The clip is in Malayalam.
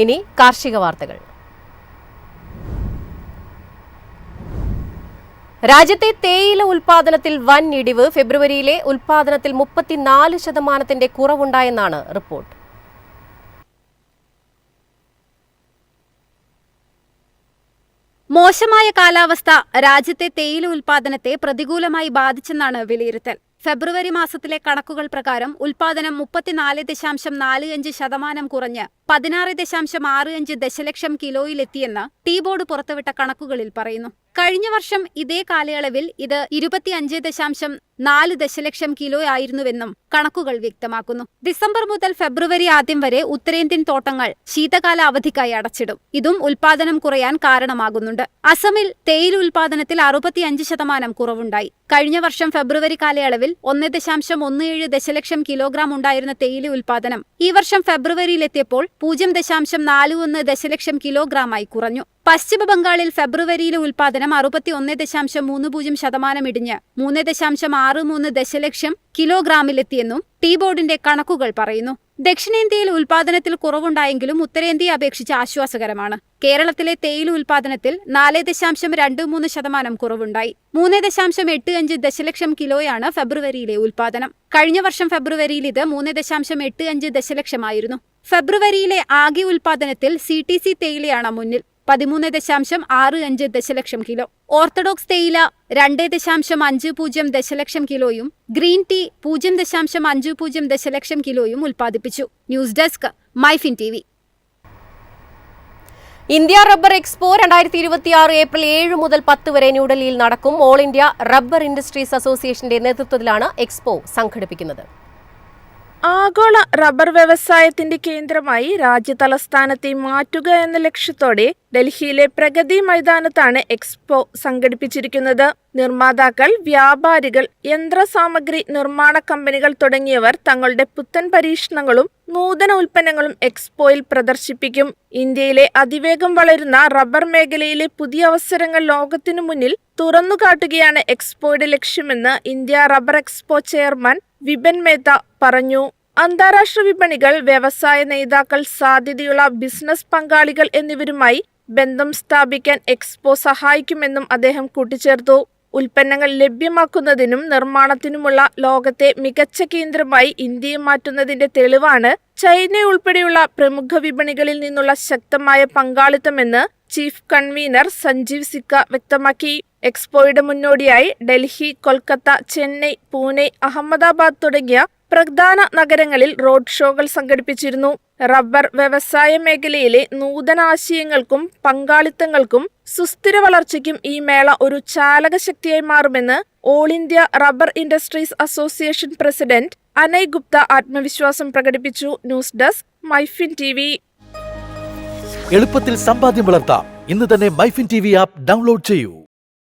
ഇനി കാർഷിക വാർത്തകൾ. രാജ്യത്തെ തേയില ഉൽപാദനത്തിൽ വൻ ഇടിവ്. ഫെബ്രുവരിയിലെ ഉൽപാദനത്തിൽ 34% കുറവുണ്ടായെന്നാണ് റിപ്പോർട്ട്. മോശമായ കാലാവസ്ഥ രാജ്യത്തെ തേയില ഉൽപാദനത്തെ പ്രതികൂലമായി ബാധിച്ചെന്നാണ് വിലയിരുത്തൽ. ഫെബ്രുവരി മാസത്തിലെ കണക്കുകൾ പ്രകാരം ഉൽപാദനം 34.45% കുറഞ്ഞ് 16.65 ദശലക്ഷം കിലോയിലെത്തിയെന്ന് ടീ ബോർഡ് പുറത്തുവിട്ട കണക്കുകളിൽ പറയുന്നു. കഴിഞ്ഞ വർഷം ഇതേ കാലയളവിൽ ഇത് 25.4 ദശലക്ഷം കിലോ ആയിരുന്നുവെന്നും കണക്കുകൾ വ്യക്തമാക്കുന്നു. ഡിസംബർ മുതൽ ഫെബ്രുവരി ആദ്യം വരെ ഉത്തരേന്ത്യൻ തോട്ടങ്ങൾ ശീതകാല അവധിക്കായി അടച്ചിടും. ഇതും ഉൽപാദനം കുറയാൻ കാരണമാകുന്നുണ്ട്. അസമിൽ തേയില ഉൽപാദനത്തിൽ 65% കുറവുണ്ടായി. കഴിഞ്ഞ വർഷം ഫെബ്രുവരി കാലയളവിൽ 1.17 ദശലക്ഷം കിലോഗ്രാം ഉണ്ടായിരുന്ന തേയില ഉൽപാദനം ഈ വർഷം ഫെബ്രുവരിയിലെത്തിയപ്പോൾ 0.41 ദശലക്ഷം കിലോഗ്രാമായി കുറഞ്ഞു. പശ്ചിമ ബംഗാളിൽ ഫെബ്രുവരിയിലെ ഉൽപാദനം 61.30% ഇടിഞ്ഞ് 3.63 ദശലക്ഷം കിലോഗ്രാമിലെത്തിയെന്നും ടീ ബോർഡിന്റെ കണക്കുകൾ പറയുന്നു. ദക്ഷിണേന്ത്യയിൽ ഉൽപാദനത്തിൽ കുറവുണ്ടായെങ്കിലും ഉത്തരേന്ത്യയെ അപേക്ഷിച്ച് ആശ്വാസകരമാണ്. കേരളത്തിലെ തേയില ഉൽപാദനത്തിൽ 4.23% കുറവുണ്ടായി. 3.85 ദശലക്ഷം കിലോയാണ് ഫെബ്രുവരിയിലെ ഉൽപാദനം. കഴിഞ്ഞ വർഷം ഫെബ്രുവരിയിൽ ഇത് 3.85 ദശലക്ഷമായിരുന്നു. ഫെബ്രുവരിയിലെ ആകെ ഉൽപാദനത്തിൽ CTC തേയിലയാണ് മുന്നിൽ. 13.65 ദശലക്ഷം കിലോ. ഓർത്തഡോക്സ് തേയില 2.50 ദശലക്ഷം കിലോയും ഗ്രീൻ ടീ 0.50 ദശലക്ഷം കിലോയും ഉൽപ്പാദിപ്പിച്ചു. News desk Myfin TV. India rubber expo 2026 April 7 മുതൽ 10 വരെ ന്യൂഡൽഹിയിൽ നടക്കും. ഓൾ ഇന്ത്യ റബ്ബർ ഇൻഡസ്ട്രീസ് അസോസിയേഷന്റെ നേതൃത്വത്തിലാണ് എക്സ്പോ സംഘടിപ്പിക്കുന്നത്. ആഗോള റബ്ബർ വ്യവസായത്തിന്റെ കേന്ദ്രമായി രാജ്യതലസ്ഥാനത്തെ മാറ്റുക എന്ന ലക്ഷ്യത്തോടെ ഡൽഹിയിലെ പ്രഗതി മൈതാനത്താണ് എക്സ്പോ സംഘടിപ്പിച്ചിരിക്കുന്നത്. നിർമ്മാതാക്കൾ, വ്യാപാരികൾ, യന്ത്രസാമഗ്രി നിർമ്മാണ കമ്പനികൾ തുടങ്ങിയവർ തങ്ങളുടെ പുത്തൻ പരീക്ഷണങ്ങളും നൂതന ഉൽപ്പന്നങ്ങളും എക്സ്പോയിൽ പ്രദർശിപ്പിക്കും. ഇന്ത്യയിലെ അതിവേഗം വളരുന്ന റബ്ബർ മേഖലയിലെ പുതിയ അവസരങ്ങൾ ലോകത്തിനു മുന്നിൽ തുറന്നുകാട്ടുകയാണ് എക്സ്പോയുടെ ലക്ഷ്യമെന്ന് India rubber expo chairman Vipin Mehta പറഞ്ഞു. അന്താരാഷ്ട്ര വിപണികൾ, വ്യവസായ നേതാക്കൾ, സാധ്യതയുള്ള ബിസിനസ് പങ്കാളികൾ എന്നിവരുമായി ബന്ധം സ്ഥാപിക്കാൻ എക്സ്പോ സഹായിക്കുമെന്നും അദ്ദേഹം കൂട്ടിച്ചേർത്തു. ഉൽപ്പന്നങ്ങൾ ലഭ്യമാക്കുന്നതിനും നിർമ്മാണത്തിനുമുള്ള ലോകത്തെ മികച്ച കേന്ദ്രമായി ഇന്ത്യയെ മാറ്റുന്നതിന്റെ തെളിവാണ് ചൈന ഉൾപ്പെടെയുള്ള പ്രമുഖ വിപണികളിൽ നിന്നുള്ള ശക്തമായ പങ്കാളിത്തമെന്ന് ചീഫ് കൺവീനർ സഞ്ജീവ് സിക്ക വ്യക്തമാക്കി. എക്സ്പോയുടെ മുന്നോടിയായി ഡൽഹി, കൊൽക്കത്ത, ചെന്നൈ, പൂനെ, അഹമ്മദാബാദ് തുടങ്ങിയ പ്രധാന നഗരങ്ങളിൽ റോഡ് ഷോകൾ സംഘടിപ്പിച്ചിരുന്നു. റബ്ബർ വ്യവസായ മേഖലയിലെ നൂതന ആശയങ്ങൾക്കും പങ്കാളിത്തങ്ങൾക്കും സുസ്ഥിര വളർച്ചയ്ക്കും ഈ മേള ഒരു ചാലകശക്തിയായി മാറുമെന്ന് all India rubber industries association president Anay Gupta ആത്മവിശ്വാസം പ്രകടിപ്പിച്ചു. News desk Myfin TV. എളുപ്പത്തിൽ സമ്പാദ്യം വളർത്താം. ഇന്ന് തന്നെ മൈഫിൻ TV ആപ്പ് ഡൗൺലോഡ് ചെയ്യൂ.